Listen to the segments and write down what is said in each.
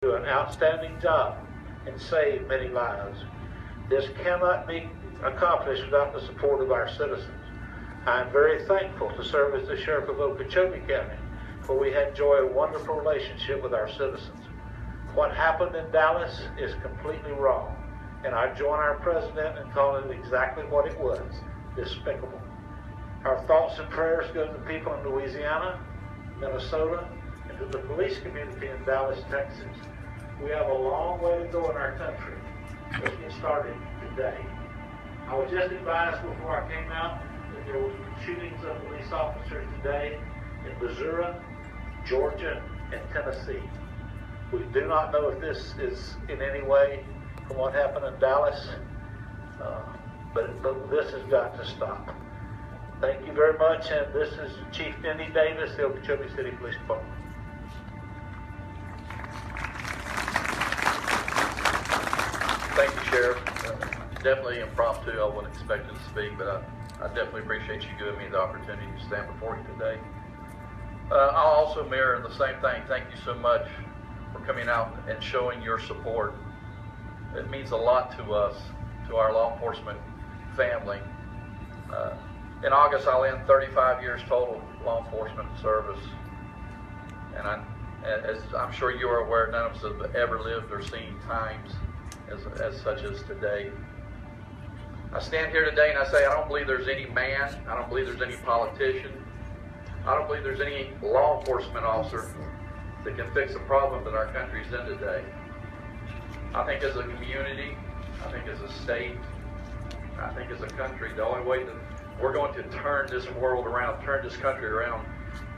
do an outstanding job and save many lives. This cannot be accomplished without the support of our citizens. I am very thankful to serve as the Sheriff of Okeechobee County, for we enjoy a wonderful relationship with our citizens. What happened in Dallas is completely wrong, and I join our President in calling it exactly what it was, despicable. Our thoughts and prayers go to the people in Louisiana, Minnesota, and to the police community in Dallas, Texas. We have a long way to go in our country. Let's get started today. I was just advised before I came out that there were shootings of police officers today in Missouri, Georgia, and Tennessee. We do not know if this is in any way from what happened in Dallas, but this has got to stop. Thank you very much, and this is Chief Denny Davis, the Okeechobee City Police Department. Thank you, Sheriff. Definitely impromptu. I wasn't expecting to speak, but I definitely appreciate you giving me the opportunity to stand before you today. I'll also mirror the same thing. Thank you so much for coming out and showing your support. It means a lot to us, to our law enforcement family. In August, I'll end 35 years total law enforcement service. And as I'm sure you are aware, none of us have ever lived or seen times as such as today. I stand here today and I say I don't believe there's any man, I don't believe there's any politician, I don't believe there's any law enforcement officer that can fix the problem that our country's in today. I think as a community, I think as a state, I think as a country, the only way that we're going to turn this world around, turn this country around,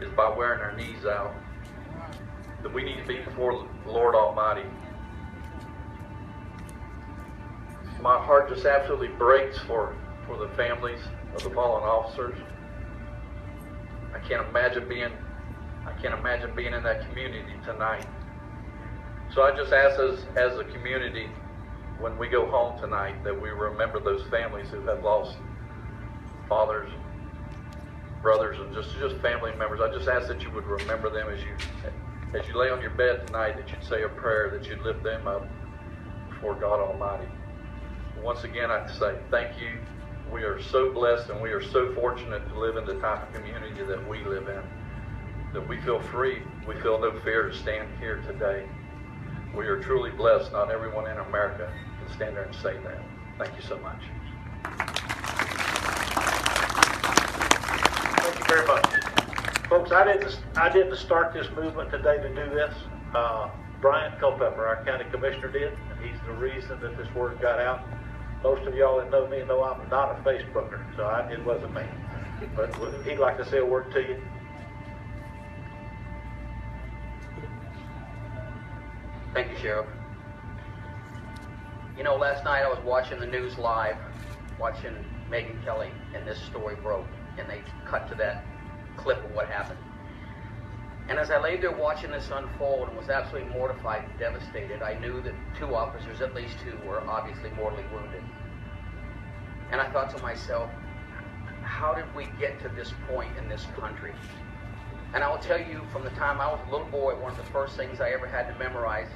is by wearing our knees out. That we need to be before the Lord Almighty. My heart just absolutely breaks for the families of the fallen officers. I can't imagine being in that community tonight. So I just ask us as a community, when we go home tonight, that we remember those families who have lost fathers, brothers, and just family members. I just ask that you would remember them as you lay on your bed tonight, that you'd say a prayer, that you'd lift them up before God Almighty. Once again, I say thank you. We are so blessed and we are so fortunate to live in the type of community that we live in, that we feel free, we feel no fear to stand here today. We are truly blessed. Not everyone in America can stand there and say that. Thank you so much. Thank you very much. Folks, I didn't start this movement today to do this. Brian Culpepper, our county commissioner, did, and he's the reason that this word got out. Most of y'all that know me know I'm not a Facebooker, so it wasn't me. But he'd like to say a word to you. Thank you, Sheriff. You know, last night I was watching the news live, watching Megyn Kelly, and this story broke, and they cut to that clip of what happened. And as I lay there watching this unfold and was absolutely mortified and devastated, I knew that two officers, at least two, were obviously mortally wounded. And I thought to myself, how did we get to this point in this country? And I will tell you, from the time I was a little boy, one of the first things I ever had to memorize